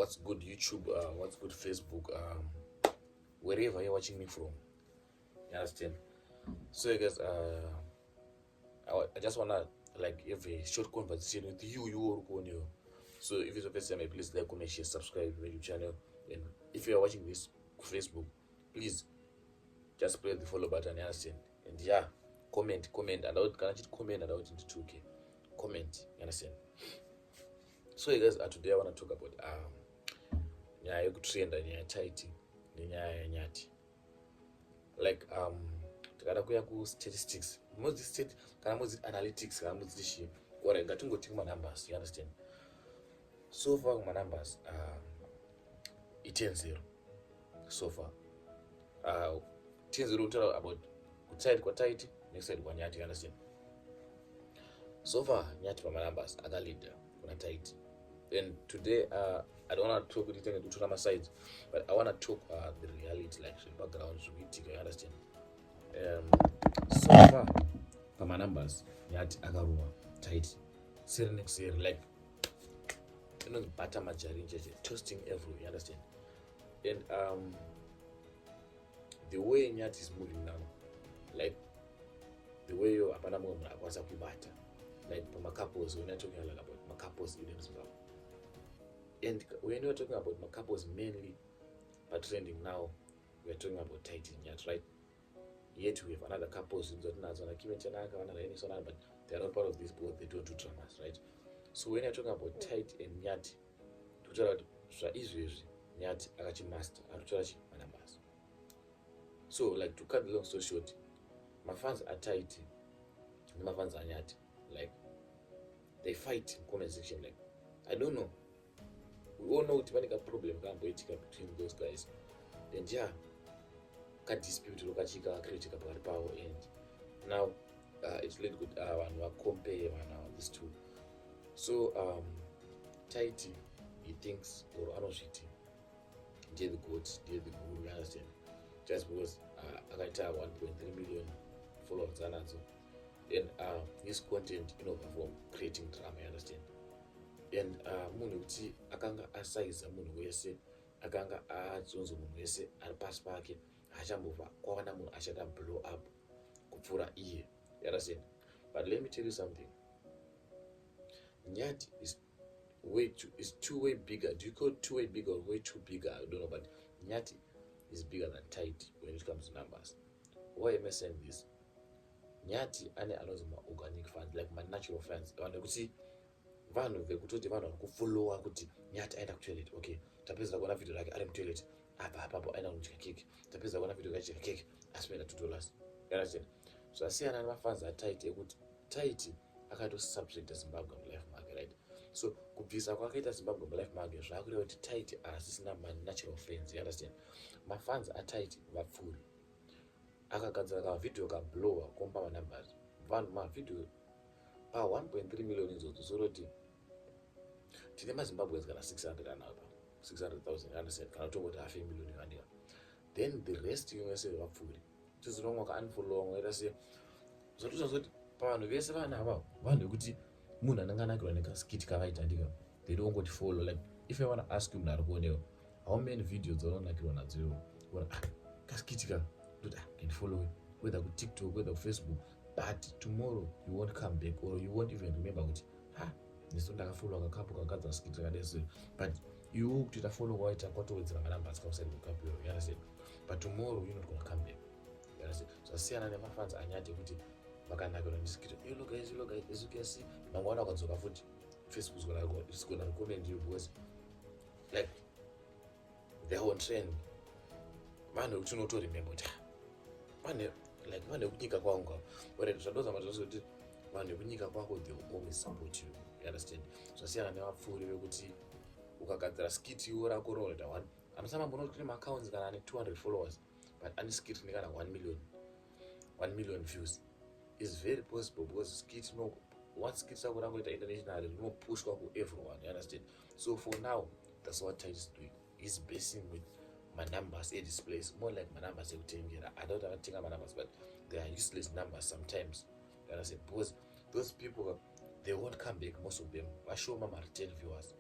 what's good YouTube, what's good Facebook, wherever you're watching me from. You understand? So I guess I just wanna like have a short conversation with you or you. So if it's the first time, please like, comment, share, subscribe to my YouTube channel. And if you are watching this Facebook, please just press the follow button. You understand? And yeah, comment, and I would can actually comment and I would into 2K. Comment, you understand? So you guys, today I wanna talk about nyaya yekutrenda nyaya Tytie nenyaya yanyati. Like tikada kuya ku-statistics kana mudzi analytics kana mudzi shi ora ngatingoti kuma-numbers, you understand? So far kuma-numbers i10-0 so far. 10-0 kutaura about kuside kwaTytie next side kwaNyathi, you understand? So far Nyathi pama-numbers akalida kuna Tytie. And today I don't want to talk with you to my sides, but I want to talk the reality, like the background, so you understand. So far, from my numbers, Nyathi akaruwa Tytie. Seri next year, like butter majari, toasting everywhere, you understand? And the way Nyathi is moving now, like the way you apana mo akwasa kubata, like for my couples, we're not talking like about my couples in Zimbabwe. And when we're talking about my couples mainly, but trending now, we're talking about Tytie and Nyathi, right? Yet we have another couples in Zotanazona, but they're not part of this board, they don't do dramas, right? So when you're talking about Tytie and Nyathi, to tell you, Nyathi akachi master, and to tell you my numbers. So, like, to cut the long story short, my fans are Tytie, and my fans are Nyathi. Like, they fight in comment section, like, I don't know. We all know it's a problem between those guys. And yeah, cut dispute lokachika critica power, and now it's really good when we compare these two. So Tytie, he thinks or anoshiti they're the goats, they're the guru, you understand? Just because I got 1.3 million followers and his content, from creating drama, you understand? And munhu kuti akanga asaiza munhu wese, akanga adzonzo munhu wese ari pasi pake, achambobva kwawana munhu achada blow up kupfuura iye, you understand? But let me tell you something. Nyathi is two way bigger. Do you call it 2 way bigger or way too bigger? I don't know, but Nyathi is bigger than Tytie when it comes to numbers. Why am I saying this? Nyathi ane anozoma organic fans, like my natural fans. I want to see vanhu vekutoti vanhu vari kufollowa kuti Nyathi aenda kutoilet, okay, tapedza kuona video rake ari mutoilet, apa apapo aenda kudya keke, tapedza kuona video kachika keke, aspenda $2, you understand? So asiyana nemafans aTytie ekuti Tytie akatosubjecta Zimbabwe mulife make, right? So kubvisa kwakaita Zimbabwe mulife make zvakureva kuti Tytie asisina natural fans, you understand? Mafans aTytie vapfuri, akagadzira kavidhio kablowa komba manumbers, vanhu mavidhio pa 1.3 million izvozvo zoroti tine maZimbabweans kana 600 anapa 600,000, you understand? Kana tongoti half a million yandika, then the rest yose vapfuri tizinomwa ka-unfollow mwaita se zvatozva kuti pavanhu vese vana ava vanhu vekuti munhu ananganakirwa nekaskiti kavaita ndika, they don't want to follow. Like if I want to ask you munhu ari kuonewa how many videos dzaunonakirwa nadzo iwo kuona kaskiti ka kuti can follow it, whether ku TikTok, whether ku Facebook, but tomorrow you won't come back or you won't even remember kuti neso ndakafollowa kakapu kakadza skiti kadese, but you kutoita follow waita kwatowedzera manumbers kausari kukapu, you understand? But tomorrow you're not going to come back, you understand? So asiyana nemafans aNyathi kuti vakanakirwa neskiti, look guys, as you can see, mangwana wakadzoka futi Facebook is gonna recommend you because like they're on trend. Vanhu kuti unotoremember kuti vanhu vekunyika kwako, but zvadoza matozvo kuti vanhu vekunyika kwako they will always support you, you understand? Zvasiyana nevapfuri vekuti ukagadzira skit iwo rako roita 1 amusama mbono kuti accounts kana ane 200 followers but ane skit nekana 1 million views is very possible because skit once skit rako rangoita international rinopushwa ku everyone, you understand? So for now that's what Tytie is doing. He's basing with my numbers at this place, more like my numbers ekutengera. I don't have to take my numbers, but they are useless numbers sometimes, you understand? Because those people they won't come back, most of them. I show mama 10 viewers.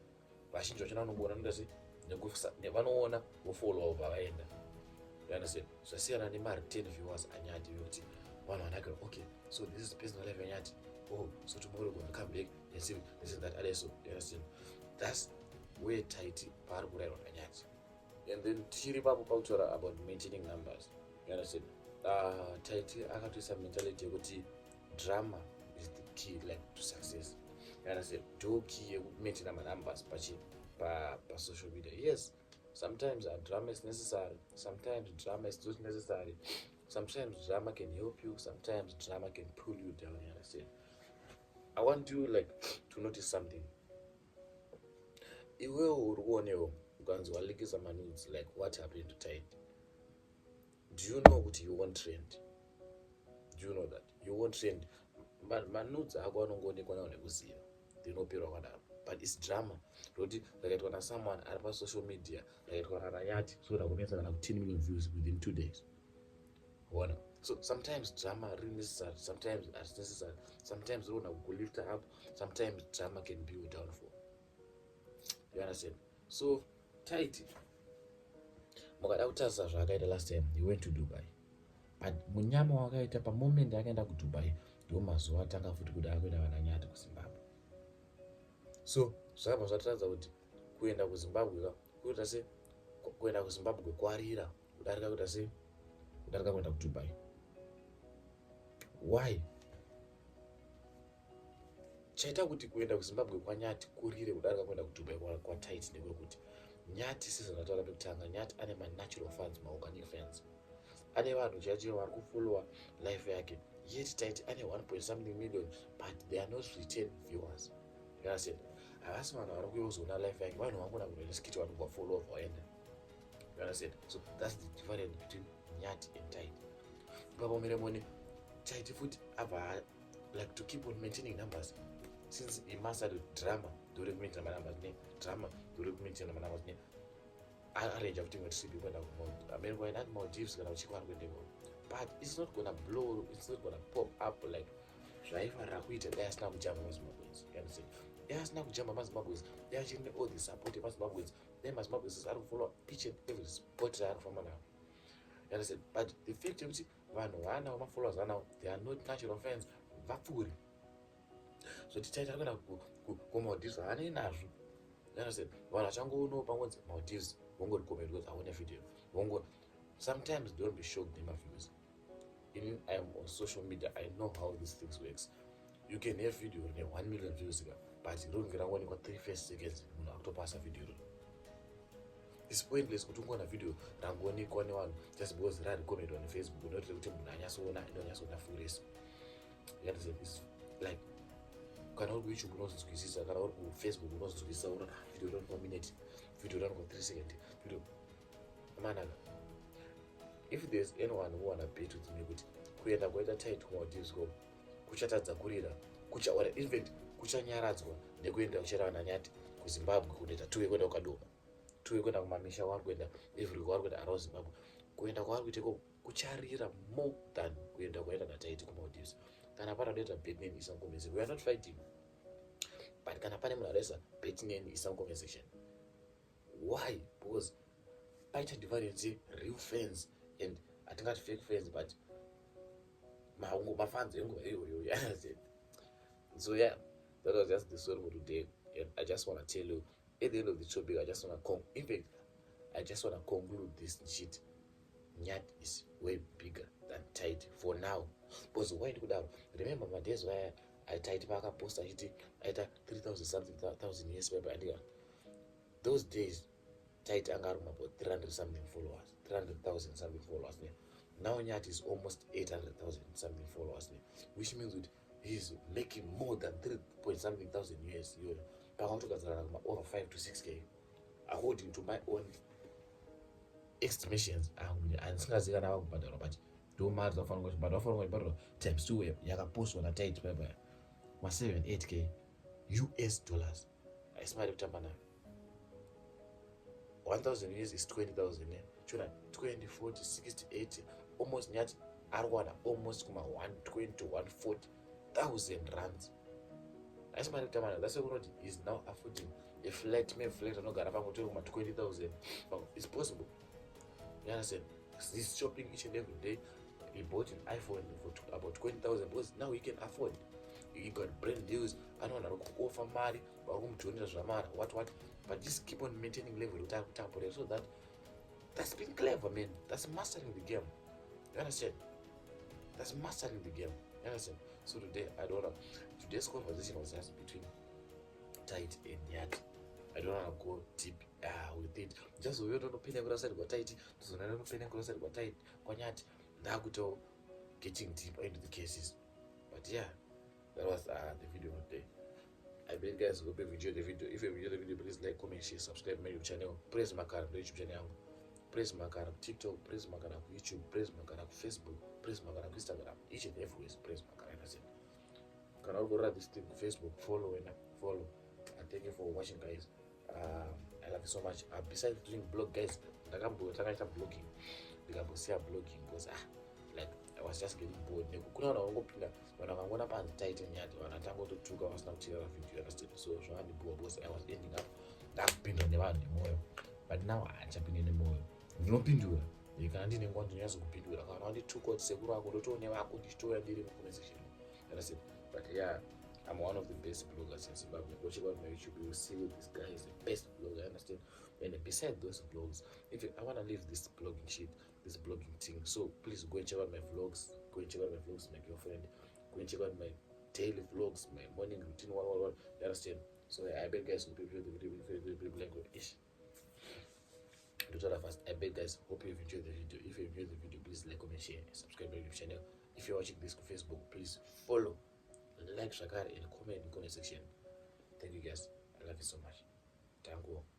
But she don't know what I'm saying. nevanoona vofollowa ubva vaenda. You understand? Zvasiyana nemari 10 viewers anyati yokuti vanhu vanakira, okay, so this is personal life anyati. Oh, so tomorrow we're gonna come back and see this and that other. So you understand? That's where Tytie paari kurayirwa nanyati. And then tichiri papo pautaura about maintaining numbers. You understand? Tytie akatoisa mentality yekuti drama is the key, like, to success. You understand? Do key yeku maintain numbers pa social media. Yes, sometimes drama is necessary, sometimes drama is not necessary, sometimes drama can help you, sometimes drama can pull you down. You understand? I want you, like, to notice something. Iwewe uri kuonewo ukanzi walikisa manudes, like, what happened to Tytie? Do you know that you won't trend? Do you know that you won't trend? Manudes ako anongoonekwa nawo nekuziva, dzinopera kwadaro, but it's drama. Roti rakaitwa na someone ari pa social media, rakaitwa na Nyathi, so rakunetsa kana 10 million views within 2 days. Wona. So sometimes drama really necessary, sometimes it's necessary, sometimes rona kulift up, sometimes drama can be your downfall. You understand? So Tytie, mukada kutarisa zvakaita last time, he went to Dubai, but munyama wakaita pa moment akaenda ku Dubai ndo mazuva atanga futi kuti akuenda vana Nyathi kuZimbabwe. So zvabva zvatiradza kuti kuenda kuZimbabwe kuita se kuenda kuZimbabwe kwarira kudarika kuita se kudarika kuenda ku Dubai. Why? Chaita kuti kuenda kuZimbabwe kwaNyathi kurire kudarika kuenda ku Dubai kwa Tytie ndekuti Nyathi season ataura pekutanga, Nyathi ane natural fans, organic fans, ane vanhu chacho vari kufollowa life yake, yet Tytie ane 1.something million, but they are not return viewers. You understand? Havasi vanhu vari kuzoona life yake, vanhu vangona kunoriskiti vanhu kuvafollowa vaenda. You understand? So that's the difference between Nyathi and Tytie. Papomere mone Tytie futi abva, like, to keep on maintaining numbers, since he mastered drama, dori kumaintain numbers ne drama, dori kumaintain numbers ne arrange kuti ngati sipi kwenda kuAmerica and at Maldives kana uchikwana kuendeko, but it's not gonna blow, it's not gonna pop up like zvaifanira kuita dai asina kujamba maZimbabweans. You understand? Dai asina kujamba maZimbabweans, dai achine all the support emaZimbabweans, then maZimbabweans ari kufollow each and every sport raarifamba nawo. You understand? But the fact yekuti vanhu vaanawo mafollowers vaanawo, they are not natural fans, vapfuri. So Tytie ari kuenda kuMaldives haanei nazvo. You understand? Vanhu vachangoonawo pangonzi Maldives, vongori comment because aone video, vongo. Sometimes don't be shocked nemaviews. Even I am on social media, I know how these things works. You can have video ne 1 million views, but rinenge rangoonekwa 3 first seconds munhu akutopasa video. It's pointless kuti ungoona video rangoonekwa nevanhu just because rari comment on Facebook, not kuti munhu anyatsoona inonyatsoona full race. You understand? It's like, kana uri kuYouTube unozvinzwisisa, kana uri kuFacebook unozvinzwisisa, unoona video rani kwa minute, video rani kwa 3 seconds, video manaka. If there's anyone who wanna bet with me kuti kuenda kwaita Tytie kuMaldives kuchatadza kurira, even kuchanyaradzwa nekuenda kuchera vana Nyathi kuZimbabwe, kunoita 2 kwenda kukadoka, 2 kwenda kumamisha, wari kuenda every wari kuenda around Zimbabwe, kuenda kwaari kuiteko kucharira more than kuenda kwaita naTytie kuMaldives. Kana paradaita bet name isangomeze, we are not fighting, but kana pane munhu adaisa bet name isangomezation. Why? Because paita difference real fans and atingati fake fans, but mafans enguva iyoyo. So yeah, that was just the story for today, and I just want to tell you at the end of the topic, I just want to conclude this shit. Nyathi is way bigger than Tytie for now. Because why do that? Remember my days where I Tytie post achiti aita 3,000 something thousand years baby, and those days Tytie anga about 300 something followers, 300,000 something followers. Now Nyathi is almost 800,000 something followers, which means that he's making more than 3 something thousand years. Over 5 to 6k, according to my own estimations. And singazikana vakubhadharwa, but ndomari dzafanira kubhadharwa, vafanira kubhadharwa times 2 yakapostwa naTytie bye ma 7-8k US dollars. Aisimari kutamba nayo. 1,000 years is 20,000. Chona 20, 40, 60, 80, almost Nyathi ari kuwana almost kuma 120, 140,000 rands. Aisimari kutamba nayo. That's why he's now affording a flat anogara pangotori kuma 20,000. It's possible. You understand? He's shopping each and every day. He bought an iPhone for about 20,000 because now he can afford. He got brand deals. I don't know offer money, what, but just keep on maintaining level so that's been clever, man. That's mastering the game. You understand? That's mastering the game. You understand? So today's conversation was just between Tytie and Nyathi. I don't want to go deep with it. Just we don't know penny crossed got Tytie. So I don't know penny crossed got Tytie. Nyathi. Now go getting deeper into the cases. But yeah, that was the video today. I bet guys hope you enjoyed the video. If you enjoyed the video, please like, comment, share, subscribe my YouTube channel. Press my car YouTube channel. Press my car TikTok. Press my car YouTube. Press my car Facebook. Press my car Instagram. Each and every way. Press my car. Can all go write this thing Facebook. Follow. And thank you for watching, guys. I love you so much. Besides doing blog, guys, I can't blogging. Because like I was just getting bored. When I went up and Tytie and Nyathi, and I tango to two hours now to video, understood. So I was ending up that pin on the one more. But now I'm jumping in the more. No pindura. You can't even want to use pindura. I only took out Segura, go to never could destroy a little conversation. Understood. But yeah, I'm one of the best bloggers in Zimbabwe. Watch about my YouTube, you will see this guy is the best blogger, understand? And beside those vlogs, I want to leave this blogging shit, this blogging thing, so please go and check out my vlogs, my girlfriend, go and check out my daily vlogs, my morning routine, what, you understand? So I bet guys will be the video ish. To tell us, I bet guys, hope you've enjoyed the video. If you enjoyed the video, please like, comment, share, and subscribe to my YouTube channel. If you're watching this on Facebook, please follow, like, share, and comment in the comment section. Thank you guys. I love you so much. Thank you.